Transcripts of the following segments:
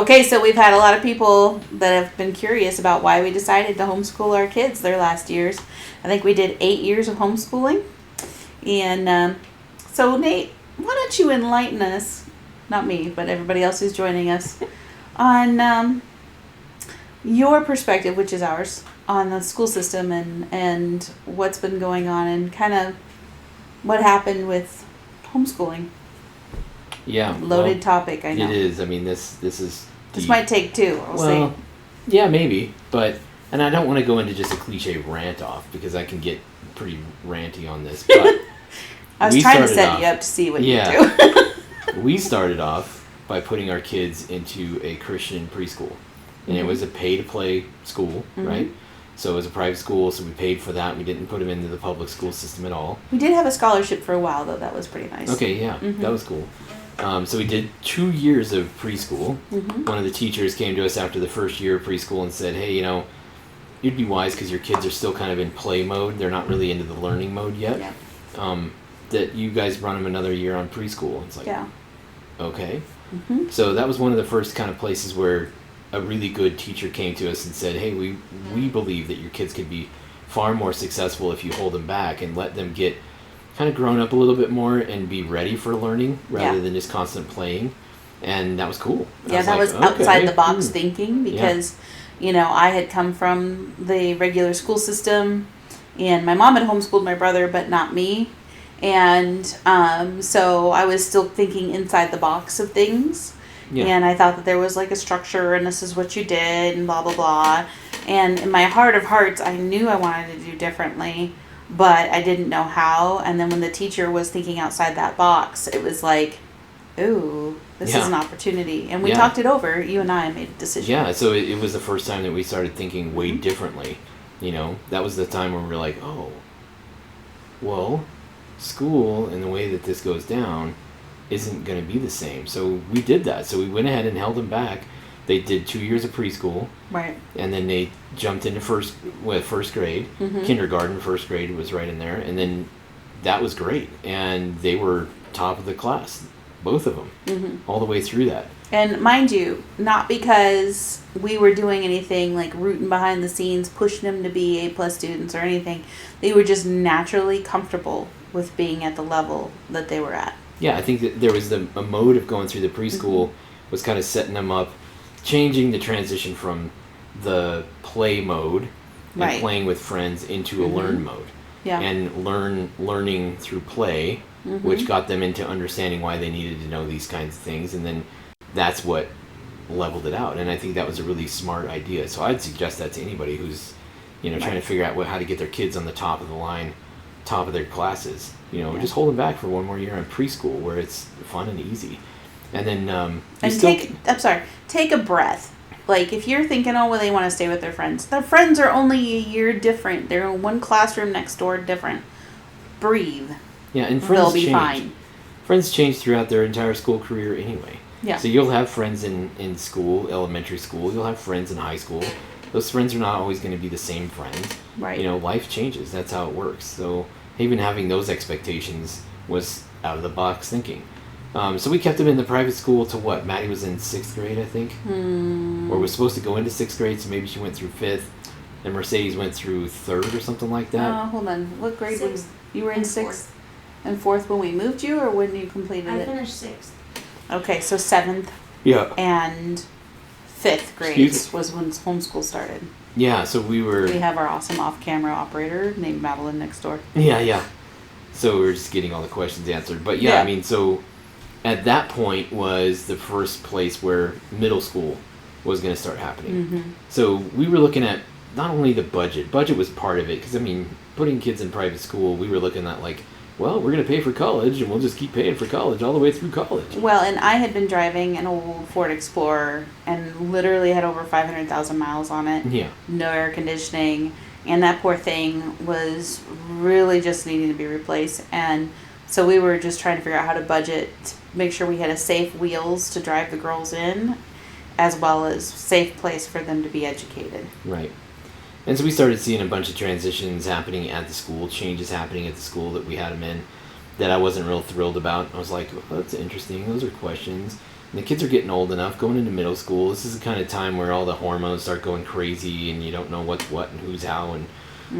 Okay, so we've had a lot of people that have been curious about why we decided to homeschool our kids their last years. I think we did 8 years of homeschooling. And so, Nate, why don't you enlighten us, not me, but everybody else who's joining us, on your perspective, which is ours, on the school system and what's been going on and kind of what happened with homeschooling. Yeah. Loaded topic, I know. It is. I mean, this is... This might take two, I'll say. Yeah, maybe. And I don't want to go into just a cliche rant off because I can get pretty ranty on this. But I was trying to set you up to see what you do. We started off by putting our kids into a Christian preschool. And it was a pay-to-play school, right? So it was a private school, so we paid for that. We didn't put them into the public school system at all. We did have a scholarship for a while, though. That was pretty nice. Okay, yeah. That was cool. So we did 2 years of preschool. One of the teachers came to us after the first year of preschool and said, hey, you'd be wise because your kids are still kind of in play mode. They're not really into the learning mode yet. Yeah. That you guys run them another year on preschool. It's like, okay. So that was one of the first kind of places where a really good teacher came to us and said, hey, we believe that your kids could be far more successful if you hold them back and let them get kind of grown up a little bit more and be ready for learning rather than just constant playing. And that was cool. Yeah, that was outside the box thinking because, I had come from the regular school system and my mom had homeschooled my brother, but not me. And so I was still thinking inside the box of things. Yeah. And I thought that there was like a structure and this is what you did and blah, blah, blah. And in my heart of hearts, I knew I wanted to do differently, but I didn't know how. And then when the teacher was thinking outside that box, it was like, ooh, this is an opportunity. And we talked it over. You and I made a decision. Yeah, so it was the first time that we started thinking way differently. That was the time where we were like, oh, well, school and the way that this goes down isn't going to be the same. So we did that. So we went ahead and held them back. They did 2 years of preschool. Right. And then they jumped into first grade. Kindergarten, first grade was right in there. And then that was great. And they were top of the class, both of them, all the way through that. And mind you, not because we were doing anything like rooting behind the scenes, pushing them to be A+ students or anything. They were just naturally comfortable with being at the level that they were at. Yeah, I think that there was a mode of going through the preschool was kind of setting them up, changing the transition from the play mode and playing with friends into a learn mode. Yeah. And learning through play, which got them into understanding why they needed to know these kinds of things. And then that's what leveled it out. And I think that was a really smart idea. So I'd suggest that to anybody who's, trying to figure out how to get their kids on the top of the line, top of their classes. Just hold them back for one more year in preschool where it's fun and easy. And then take a breath. Like if you're thinking, they want to stay with their friends are only a year different. They're in one classroom next door different. Breathe. Yeah, and friends they'll be fine. Friends change throughout their entire school career anyway. Yeah. So you'll have friends in school, elementary school. You'll have friends in high school. Those friends are not always going to be the same friends. Right. Life changes. That's how it works. So even having those expectations was out of the box thinking. So we kept him in the private school to what? Maddie was in 6th grade, I think. Or was supposed to go into 6th grade, so maybe she went through 5th. And Mercedes went through 3rd or something like that. Hold on. What grade was you were in 6th and 4th when we moved you, or when you completed it? I finished 6th. Okay, so 7th. Yeah. And 5th grades was when homeschool started. Yeah, so we have our awesome off-camera operator named Madeline next door. Yeah. So we were just getting all the questions answered. But I mean, so at that point was the first place where middle school was going to start happening. So we were looking at not only the budget was part of it, because I mean, putting kids in private school, we were looking at like, well, we're going to pay for college, and we'll just keep paying for college all the way through college. Well, and I had been driving an old Ford Explorer and literally had over 500,000 miles on it. Yeah. No air conditioning. And that poor thing was really just needing to be replaced. And so we were just trying to figure out how to budget, make sure we had a safe wheels to drive the girls in, as well as safe place for them to be educated. Right. And so we started seeing a bunch of transitions happening at the school, changes happening at the school that we had them in. that I wasn't real thrilled about. I was like, oh, that's interesting. Those are questions. And the kids are getting old enough, going into middle school. This is the kind of time where all the hormones start going crazy, and you don't know what's what and who's how, and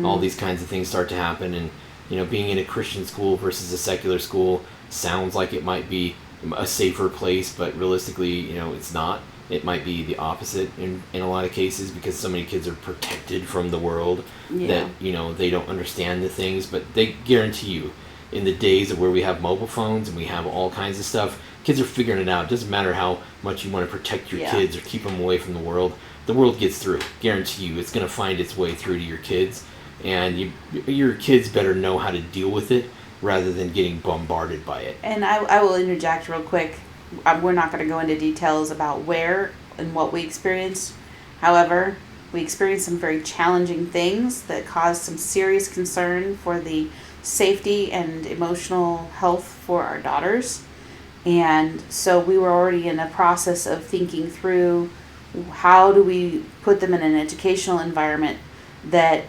all these kinds of things start to happen. And being in a Christian school versus a secular school sounds like it might be a safer place, but realistically, it's not. It might be the opposite in a lot of cases, because so many kids are protected from the world that they don't understand the things. But they guarantee you, in the days of where we have mobile phones and we have all kinds of stuff, kids are figuring it out. It doesn't matter how much you want to protect your kids or keep them away from the world gets through. Guarantee you, it's going to find its way through to your kids, and your kids better know how to deal with it rather than getting bombarded by it. And I will interject real quick. We're not going to go into details about where and what we experienced. However, we experienced some very challenging things that caused some serious concern for the safety and emotional health for our daughters. And so we were already in a process of thinking through how do we put them in an educational environment that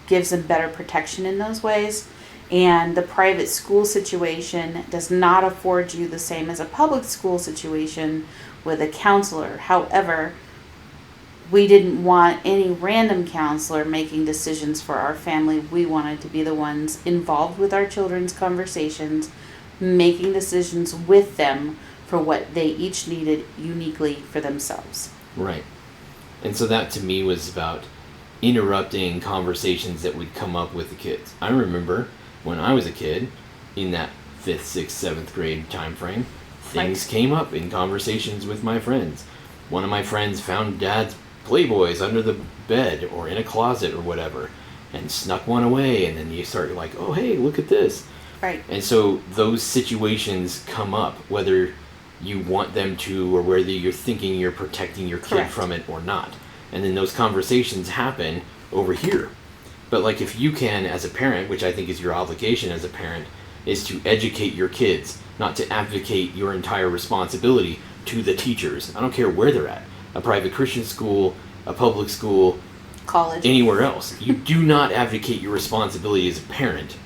gives them better protection in those ways. And the private school situation does not afford you the same as a public school situation with a counselor. However, we didn't want any random counselor making decisions for our family. We wanted to be the ones involved with our children's conversations, making decisions with them for what they each needed uniquely for themselves. Right. And so that to me was about interrupting conversations that would come up with the kids. I remember when I was a kid, in that 5th, 6th, 7th grade time frame, things came up in conversations with my friends. One of my friends found Dad's Playboys under the bed or in a closet or whatever, and snuck one away, and then you start like, oh, hey, look at this. Right. And so those situations come up, whether you want them to or whether you're thinking you're protecting your kid from it or not. And then those conversations happen over here. But like if you can, as a parent, which I think is your obligation as a parent, is to educate your kids, not to advocate your entire responsibility to the teachers. I don't care where they're at. A private Christian school, a public school, college, anywhere else. You do not advocate your responsibility as a parent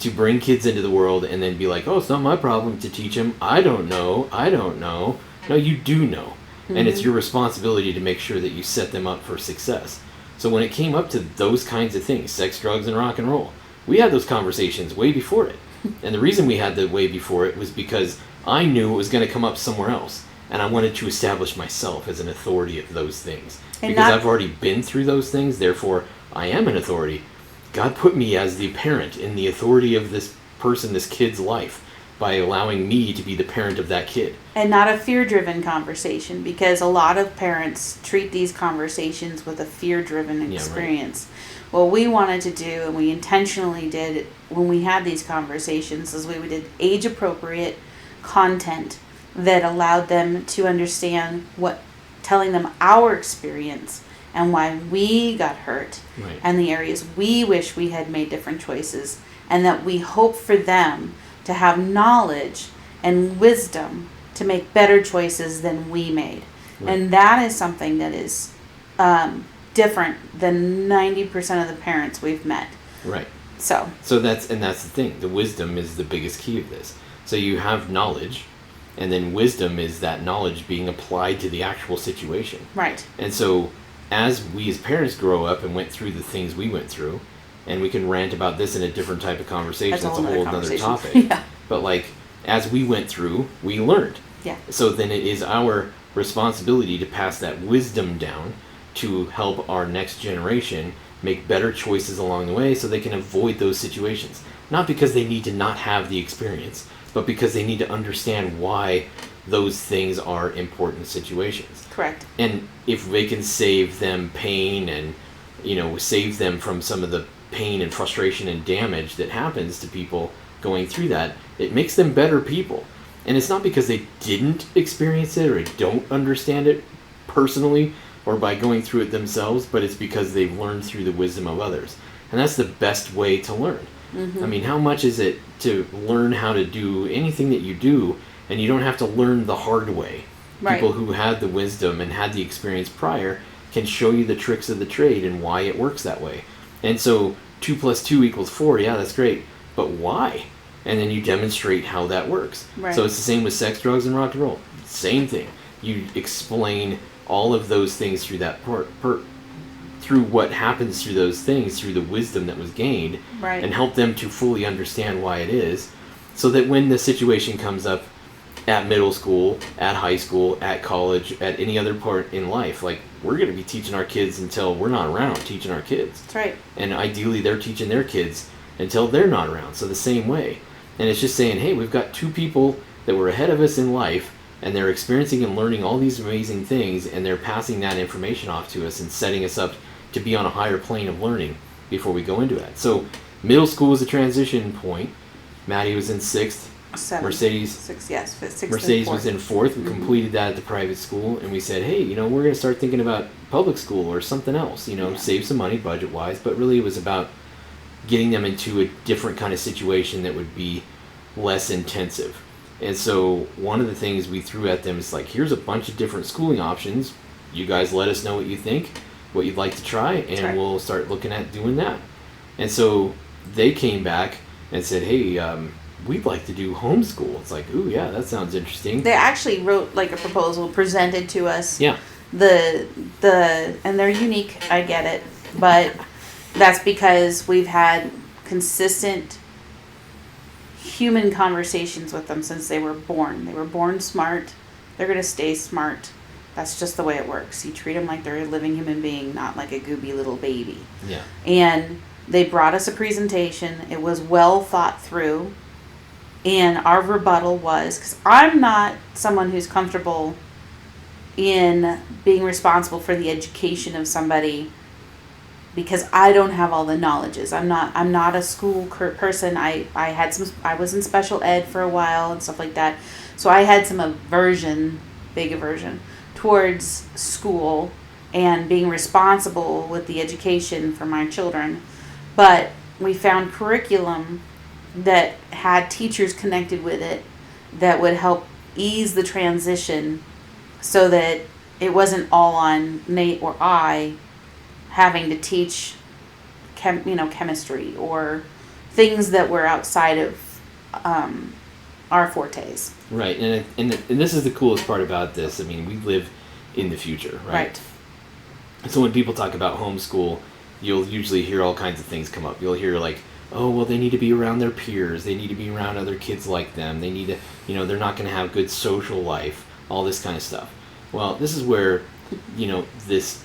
to bring kids into the world and then be like, oh, it's not my problem to teach them. I don't know. No, you do know. And it's your responsibility to make sure that you set them up for success. So when it came up to those kinds of things, sex, drugs, and rock and roll, we had those conversations way before it. And the reason we had the way before it was because I knew it was going to come up somewhere else. And I wanted to establish myself as an authority of those things. And because I've already been through those things, therefore I am an authority. God put me as the parent in the authority of this person, this kid's life, by allowing me to be the parent of that kid. And not a fear-driven conversation, because a lot of parents treat these conversations with a fear-driven experience. Yeah, right. What we wanted to do, and we intentionally did when we had these conversations, is we did age-appropriate content that allowed them to understand telling them our experience and why we got hurt, right, and the areas we wish we had made different choices, and that we hope for them to have knowledge and wisdom to make better choices than we made. Right. And that is something that is different than 90% of the parents we've met. Right. So that's the thing. The wisdom is the biggest key of this. So you have knowledge, and then wisdom is that knowledge being applied to the actual situation. Right. And so as we as parents grow up and went through the things we went through, and we can rant about this in a different type of conversation. That's a whole other topic. Yeah. But like, as we went through, we learned. Yeah. So then it is our responsibility to pass that wisdom down to help our next generation make better choices along the way so they can avoid those situations. Not because they need to not have the experience, but because they need to understand why those things are important situations. Correct. And if they can save them pain and, save them from some of the pain and frustration and damage that happens to people going through that, it makes them better people. And it's not because they didn't experience it or don't understand it personally or by going through it themselves, but it's because they've learned through the wisdom of others. And that's the best way to learn. Mm-hmm. I mean, how much is it to learn how to do anything that you do, and you don't have to learn the hard way? Right. People who had the wisdom and had the experience prior can show you the tricks of the trade and why it works that way. And so 2 + 2 = 4, yeah, that's great. But why? and then you demonstrate how that works. Right. So it's the same with sex, drugs, and rock and roll. Same thing. You explain all of those things through that through what happens through those things, through the wisdom that was gained, right. and help them to fully understand why it is, so that when the situation comes up at middle school, at high school, at college, at any other part in life, like, we're going to be teaching our kids until we're not around, teaching our kids. That's right. And ideally they're teaching their kids until they're not around, so the same way. And it's just saying, hey, we've got two people that were ahead of us in life, and they're experiencing and learning all these amazing things, and they're passing that information off to us and setting us up to be on a higher plane of learning before we go into it. So middle school was a transition point. Maddie was in 6th. Mercedes was in 4th. We completed that at the private school, and we said, hey, we're going to start thinking about public school or something else, save some money budget-wise, but really it was about getting them into a different kind of situation that would be less intensive. And so one of the things we threw at them is like, here's a bunch of different schooling options. You guys let us know what you think, what you'd like to try, and we'll start looking at doing that. And so they came back and said, hey, we'd like to do homeschool. It's like, ooh, yeah, that sounds interesting. They actually wrote like a proposal, presented to us. Yeah. And they're unique, I get it, but that's because we've had consistent human conversations with them since they were born. They were born smart. They're going to stay smart. That's just the way it works. You treat them like they're a living human being, not like a gooby little baby. Yeah. And they brought us a presentation. It was well thought through. And our rebuttal was, because I'm not someone who's comfortable in being responsible for the education of somebody, because I don't have all the knowledges. I'm not a school person. I was in special ed for a while and stuff like that. So I had some big aversion towards school and being responsible with the education for my children. But we found curriculum that had teachers connected with it that would help ease the transition, so that it wasn't all on Nate or I having to teach chemistry or things that were outside of our fortes. Right, and this is the coolest part about this. I mean, we live in the future, right? So when people talk about homeschool, you'll usually hear all kinds of things come up. You'll hear like, oh, well, they need to be around their peers. They need to be around other kids like them. They need to, they're not going to have good social life, all this kind of stuff. Well, this is where, this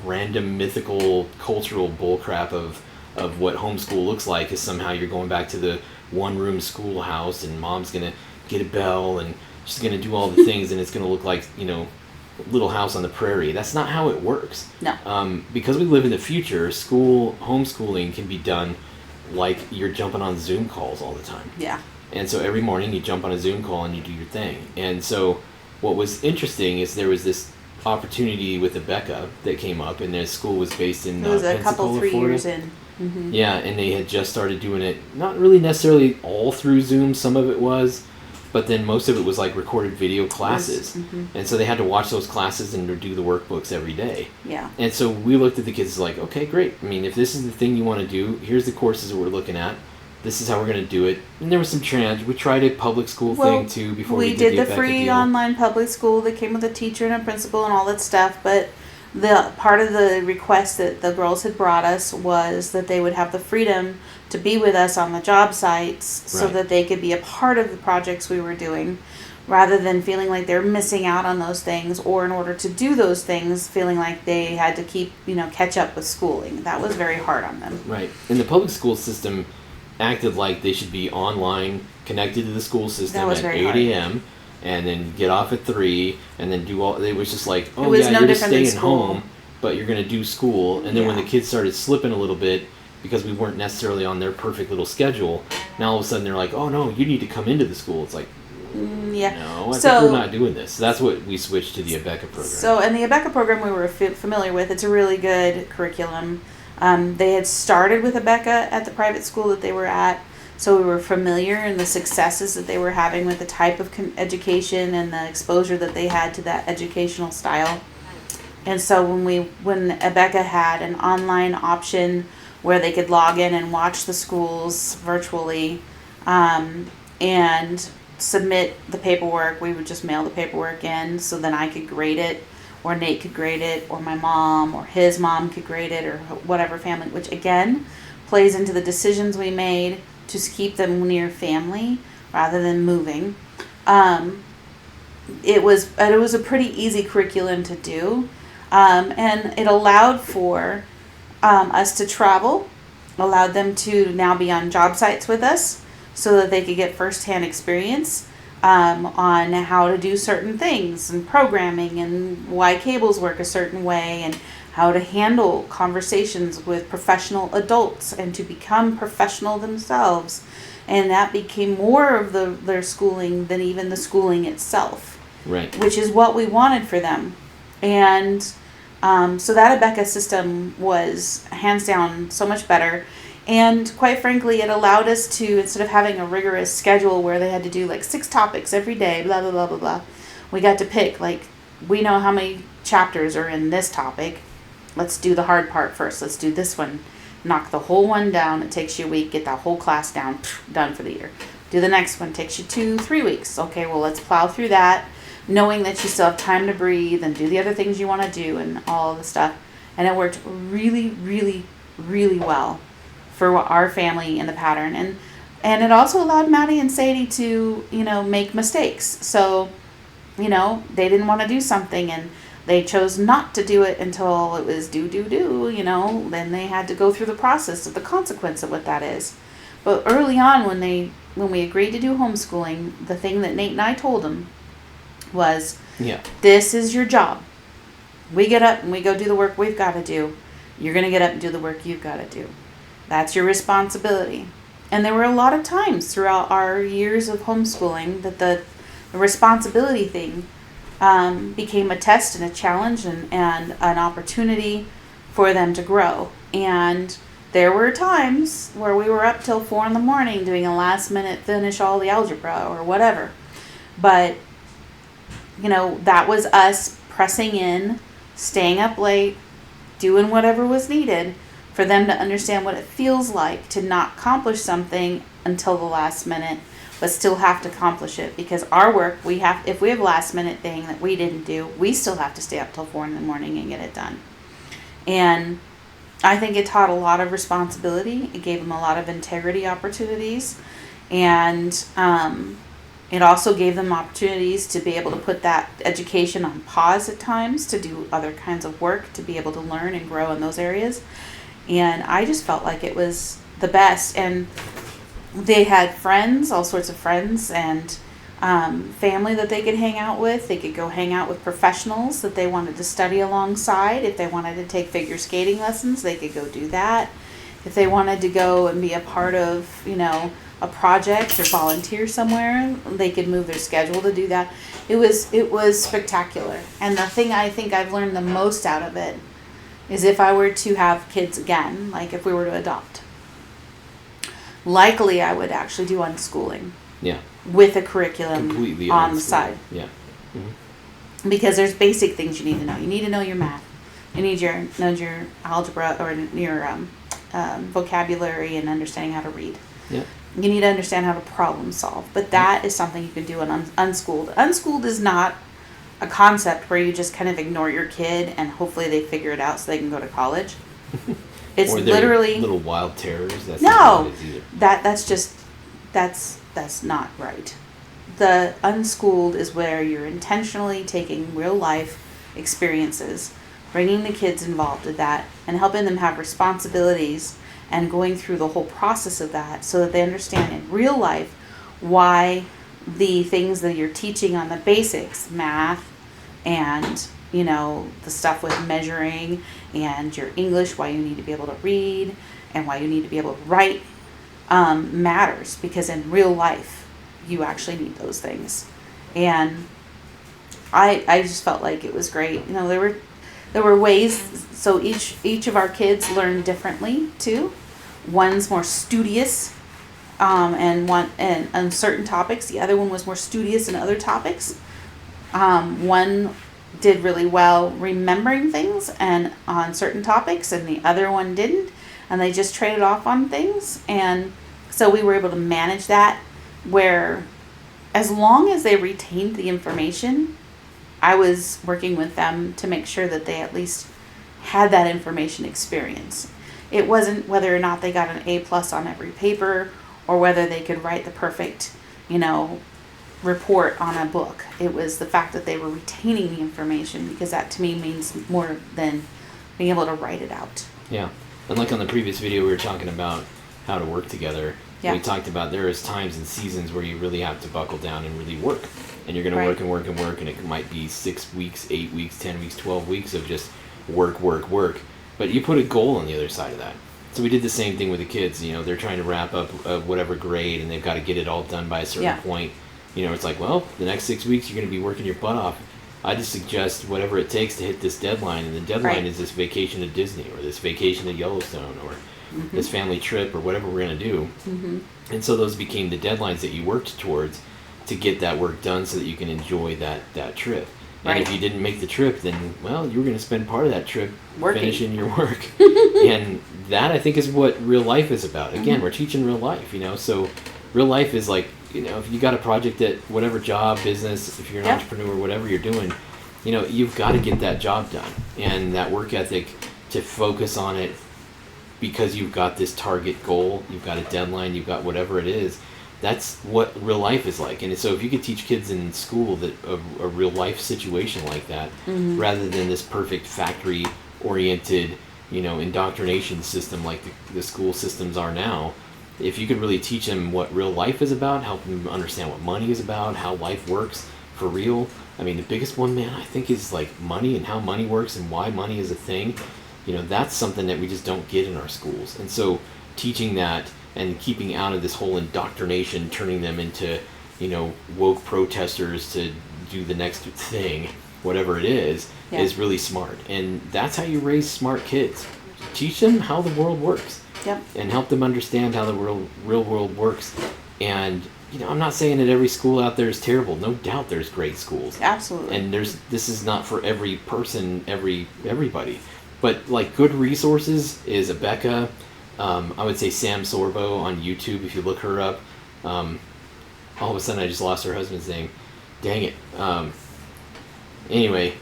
random mythical cultural bullcrap of what homeschool looks like is somehow you're going back to the one-room schoolhouse, and mom's going to get a bell and she's going to do all the things, and it's going to look like, Little House on the Prairie. That's not how it works. No. Because we live in the future, homeschooling can be done like you're jumping on Zoom calls all the time. Yeah. And so every morning you jump on a Zoom call and you do your thing. And so what was interesting is there was this opportunity with Abeka that came up, and their school was based in it was a Pensacola, 3 Florida. years in. Mm-hmm. Yeah, and they had just started doing it, not really necessarily all through Zoom. Some of it was, but then most of it was like recorded video classes. Mm-hmm. And so they had to watch those classes and do the workbooks every day. Yeah. And so we looked at the kids like, okay, great. I mean, if this is the thing you want to do, here's the courses that we're looking at. This is how we're going to do it. And there was some we tried a public school thing too before we did the free online public school that came with a teacher and a principal and all that stuff. But the part of the request that the girls had brought us was that they would have the freedom to be with us on the job sites, so that they could be a part of the projects we were doing, rather than feeling like they're missing out on those things, or in order to do those things, feeling like they had to keep, catch up with schooling. That was very hard on them. Right. And the public school system acted like they should be online, connected to the school system at 8 a.m. and then get off at 3 and then do all. It was just like, oh yeah, you're just staying home, but you're going to do school. And then when the kids started slipping a little bit, because we weren't necessarily on their perfect little schedule, now all of a sudden they're like, oh no, you need to come into the school. It's like, no, I think we're not doing this. So that's what we switched to the Abeka program. So, and the Abeka program we were familiar with. It's a really good curriculum. They had started with Abeka at the private school that they were at, so we were familiar in the successes that they were having with the type of education and the exposure that they had to that educational style. And so when Abeka had an online option where they could log in and watch the schools virtually, and submit the paperwork. We would just mail the paperwork in, so then I could grade it, or Nate could grade it, or my mom or his mom could grade it, or whatever family, which again plays into the decisions we made to keep them near family rather than moving. It was a pretty easy curriculum to do, and it allowed for us to travel, allowed them to now be on job sites with us so that they could get firsthand experience on how to do certain things and programming and why cables work a certain way and how to handle conversations with professional adults and to become professional themselves. And that became more of their schooling than even the schooling itself. Right. Which is what we wanted for them. And so that Abeka system was hands down so much better. And quite frankly, it allowed us to, instead of having a rigorous schedule where they had to do like 6 topics every day, blah, blah, blah, blah, blah, we got to pick, like, we know how many chapters are in this topic. Let's do the hard part first. Let's do this one. Knock the whole one down. It takes you a week. Get that whole class down. Done for the year. Do the next one. Takes you 2-3 weeks. Okay, well, let's plow through that, knowing that you still have time to breathe and do the other things you want to do and all the stuff. And it worked really, really, really well for our family in the pattern. And it also allowed Maddie and Sadie to, make mistakes. So, they didn't want to do something and they chose not to do it until it was do. Then they had to go through the process of the consequence of what that is. But early on, when we agreed to do homeschooling, the thing that Nate and I told them was, this is your job. We get up and we go do the work we've got to do. You're going to get up and do the work you've got to do. That's your responsibility. And there were a lot of times throughout our years of homeschooling that the responsibility thing became a test and a challenge and an opportunity for them to grow. And there were times where we were up till 4 a.m. doing a last minute finish all the algebra or whatever. But, that was us pressing in, staying up late, doing whatever was needed for them to understand what it feels like to not accomplish something until the last minute, but still have to accomplish it. Because our work, if we have a last minute thing that we didn't do, we still have to stay up till 4 a.m. and get it done. And I think it taught a lot of responsibility. It gave them a lot of integrity opportunities. And it also gave them opportunities to be able to put that education on pause at times, to do other kinds of work, to be able to learn and grow in those areas. And I just felt like it was the best. And they had friends, all sorts of friends, and family that they could hang out with. They could go hang out with professionals that they wanted to study alongside. If they wanted to take figure skating lessons, they could go do that. If they wanted to go and be a part of, a project or volunteer somewhere, they could move their schedule to do that. It was spectacular. And the thing I think I've learned the most out of it is if I were to have kids again, like if we were to adopt, likely I would actually do unschooling. Yeah. With a curriculum completely on the side. Yeah. Mm-hmm. Because there's basic things you need to know. You need to know your math. You need to know your algebra or your vocabulary and understanding how to read. Yeah. You need to understand how to problem solve. But that is something you can do in unschooled. Unschooled is not a concept where you just kind of ignore your kid and hopefully they figure it out so they can go to college. It's or literally little wild terrors. That's no, not what it is either. that's not right. The unschooled is where you're intentionally taking real life experiences, bringing the kids involved with that, and helping them have responsibilities and going through the whole process of that so that they understand in real life why the things that you're teaching on the basics, math, and the stuff with measuring and your English, why you need to be able to read and why you need to be able to write, matters, because in real life you actually need those things. And I just felt like it was great. There were ways, so each of our kids learned differently too. One's more studious and on certain topics. The other one was more studious in other topics. One did really well remembering things and on certain topics, and the other one didn't. And they just traded off on things. And So we were able to manage that, where as long as they retained the information, I was working with them to make sure that they at least had that information experience. It wasn't whether or not they got an A+ on every paper or whether they could write the perfect, report on a book. It was the fact that they were retaining the information, because that to me means more than being able to write it out. Yeah. And like on the previous video, we were talking about how to work together. Yeah. We talked about there is times and seasons where you really have to buckle down and really work. And you're going to work and work and work, and it might be 6 weeks, 8 weeks, 10 weeks, 12 weeks of just work. But you put a goal on the other side of that. So we did the same thing with the kids. They're trying to wrap up whatever grade, and they've got to get it all done by a certain point. It's like, well, the next 6 weeks you're going to be working your butt off. I just suggest whatever it takes to hit this deadline, and the deadline is this vacation to Disney, or this vacation to Yellowstone, or this family trip, or whatever we're going to do. And so those became the deadlines that you worked towards to get that work done so that you can enjoy that trip. And if you didn't make the trip, then, well, you were going to spend part of that trip finishing your work. And that, I think, is what real life is about. Again, we're teaching real life, So real life is like, if you got a project at whatever job, business, if you're an entrepreneur, whatever you're doing, you've got to get that job done. And that work ethic, to focus on it because you've got this target goal, you've got a deadline, you've got whatever it is. That's what real life is like. And so if you could teach kids in school that a real life situation like that, rather than this perfect factory oriented, indoctrination system like the school systems are now, if you could really teach them what real life is about, help them understand what money is about, how life works for real. I mean, the biggest one, man, I think is like money and how money works and why money is a thing. That's something that we just don't get in our schools. And so teaching that and keeping out of this whole indoctrination, turning them into, woke protesters to do the next thing, whatever it is really smart. And that's how you raise smart kids. Teach them how the world works. And help them understand how the real world works. And, I'm not saying that every school out there is terrible. No doubt there's great schools. Absolutely. And this is not for every person, everybody. But, like, good resources is Abeka. I would say Sam Sorbo on YouTube, if you look her up. All of a sudden I just lost her husband's name. Dang it. Anyway,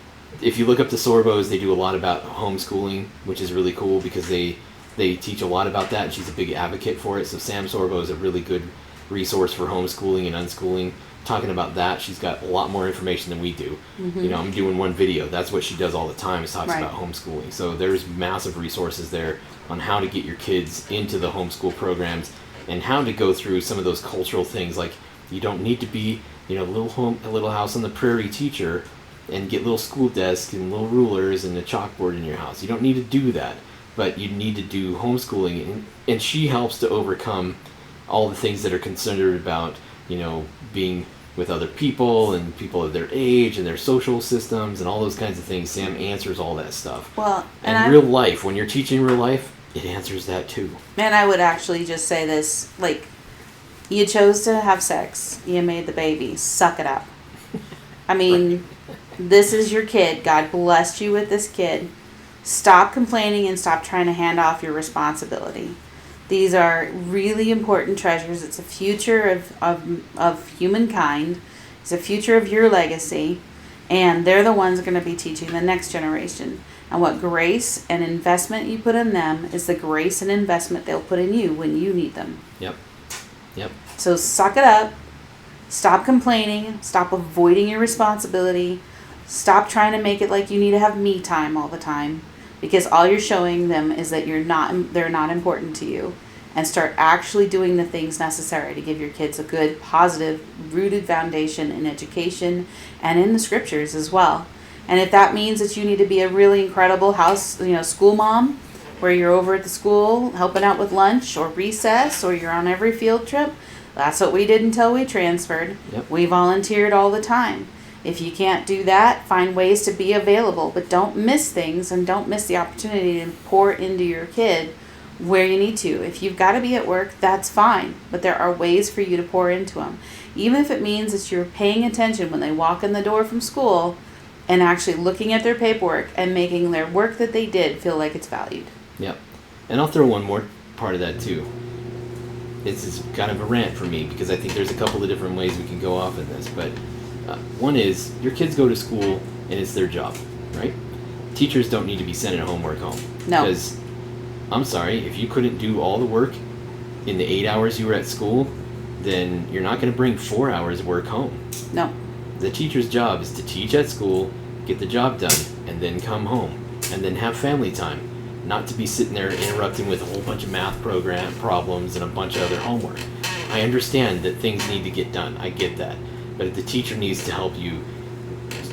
if you look up the Sorbos, they do a lot about homeschooling, which is really cool because they teach a lot about that, and she's a big advocate for it. So Sam Sorbo is a really good resource for homeschooling and unschooling. Talking about that, she's got a lot more information than we do. I'm doing one video. That's what she does all the time, is talks about homeschooling. So there's massive resources there on how to get your kids into the homeschool programs and how to go through some of those cultural things. Like, you don't need to be, a little house on the prairie teacher and get little school desks and little rulers and a chalkboard in your house. You don't need to do that, but you need to do homeschooling. And she helps to overcome all the things that are considered about, being with other people and people of their age and their social systems and all those kinds of things. Sam answers all that stuff. Well, and real life, when you're teaching real life, it answers that too. And I would actually just say this, like, you chose to have sex, you made the baby, suck it up. I mean, this is your kid. God blessed you with this kid. Stop complaining and stop trying to hand off your responsibility. These are really important treasures. It's a future of humankind. It's a future of your legacy. And they're the ones going to be teaching the next generation. And what grace and investment you put in them is the grace and investment they'll put in you when you need them. Yep. So suck it up. Stop complaining. Stop avoiding your responsibility. Stop trying to make it like you need to have me time all the time. Because all you're showing them is that they're not important to you. And start actually doing the things necessary to give your kids a good, positive, rooted foundation in education and in the scriptures as well. And if that means that you need to be a really incredible school mom, where you're over at the school helping out with lunch or recess, or you're on every field trip, that's what we did until we transferred. We volunteered all the time. If you can't do that, find ways to be available, but don't miss things and don't miss the opportunity to pour into your kid where you need to. If you've got to be at work, that's fine, but there are ways for you to pour into them. Even if it means that you're paying attention when they walk in the door from school and actually looking at their paperwork and making their work that they did feel like it's valued. Yep. And I'll throw one more part of that too. this is kind of a rant for me because I think there's a couple of different ways we can go off in this. But one is your kids go to school and it's their job, right? Teachers don't need to be sending homework home. No. Because, I'm sorry, if you couldn't do all the work in the 8 hours you were at school, then you're not going to bring 4 hours of work home. No. The teacher's job is to teach at school, get the job done, and then come home, and then have family time. Not to be sitting there interrupting with a whole bunch of math program problems and a bunch of other homework. I understand that things need to get done. I get that. But the teacher needs to help you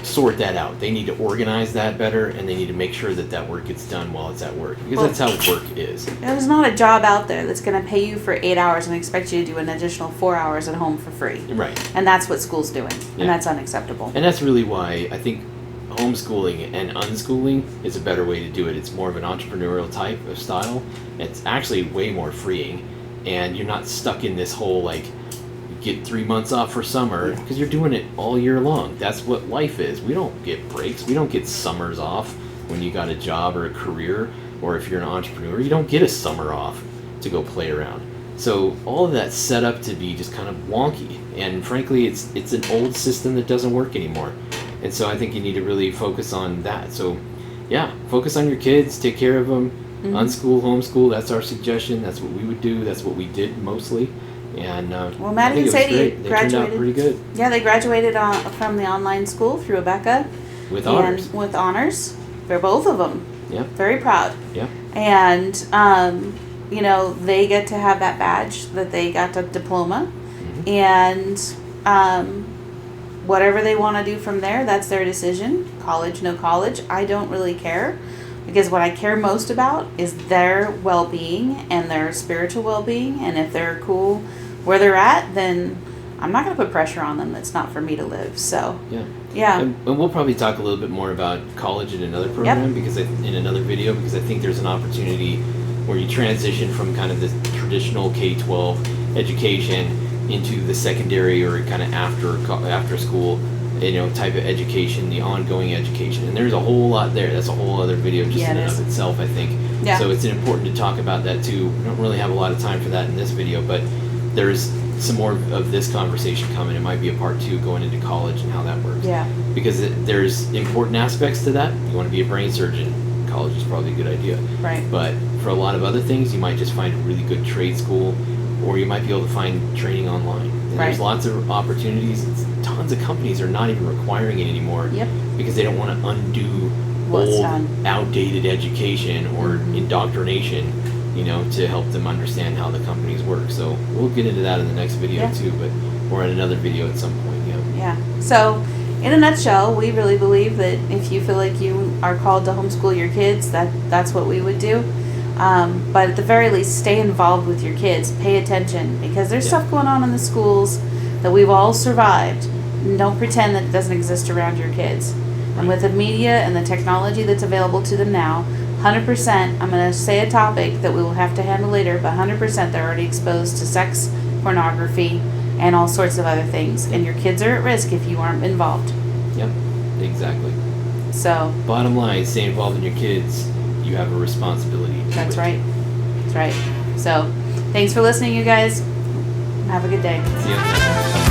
sort that out. They need to organize that better, and they need to make sure that that work gets done while it's at work. Because that's how work is. There's not a job out there that's going to pay you for 8 hours and expect you to do an additional 4 hours at home for free. Right. And that's what school's doing. Yeah. And that's unacceptable. And that's really why I think homeschooling and unschooling is a better way to do it. It's more of an entrepreneurial type of style. It's actually way more freeing, and you're not stuck in this whole like get 3 months off for summer because you're doing it all year long. That's what life is. We don't get breaks. We don't get summers off when you got a job or a career, or if you're an entrepreneur, you don't get a summer off to go play around. So all of that's set up to be just kind of wonky, and frankly it's an old system that doesn't work anymore. And so I think you need to really focus on that. So yeah, focus on your kids, take care of them, unschool, homeschool. That's our suggestion. That's what we would do. That's what we did mostly. And well, Maddie and Heidi they graduated. turned out pretty good. Yeah, they graduated from the online school through Rebecca. With honors. And with honors. They're both of them. Yeah. Very proud. Yeah. And, you know, they get to have that badge that they got the diploma. Mm-hmm. And whatever they want to do from there, that's their decision. College, no college, I don't really care. Because what I care most about is their well-being and their spiritual well-being. And if they're cool where they're at, then I'm not going to put pressure on them that's not for me to live. So, yeah. And we'll probably talk a little bit more about college in another program, because in another video, because I think there's an opportunity where you transition from kind of the traditional K-12 education into the secondary or kind of after school, you know, type of education, the ongoing education. And there's a whole lot there. That's a whole other video just in and of itself, I think. Yeah. So it's important to talk about that too. We don't really have a lot of time for that in this video, but there's some more of this conversation coming. It might be a part 2 going into college and how that works. Yeah. Because there's important aspects to that. You want to be a brain surgeon, college is probably a good idea. Right. But for a lot of other things, you might just find a really good trade school, or you might be able to find training online. And there's lots of opportunities. Tons of companies are not even requiring it anymore. Yep. Because they don't want to undo What's old, done. outdated education or indoctrination, you know, to help them understand how the companies work. So we'll get into that in the next video too, or in another video at some point. Yeah. So in a nutshell, we really believe that if you feel like you are called to homeschool your kids, that's what we would do. But at the very least, stay involved with your kids. Pay attention, because there's stuff going on in the schools that we've all survived. And don't pretend that it doesn't exist around your kids. And with the media and the technology that's available to them now, 100%, I'm going to say a topic that we will have to handle later, but 100% they're already exposed to sex, pornography, and all sorts of other things. And your kids are at risk if you aren't involved. Yep, exactly. So, bottom line, stay involved in your kids. You have a responsibility. That's right. That's right. So, thanks for listening, you guys. Have a good day. See you next time.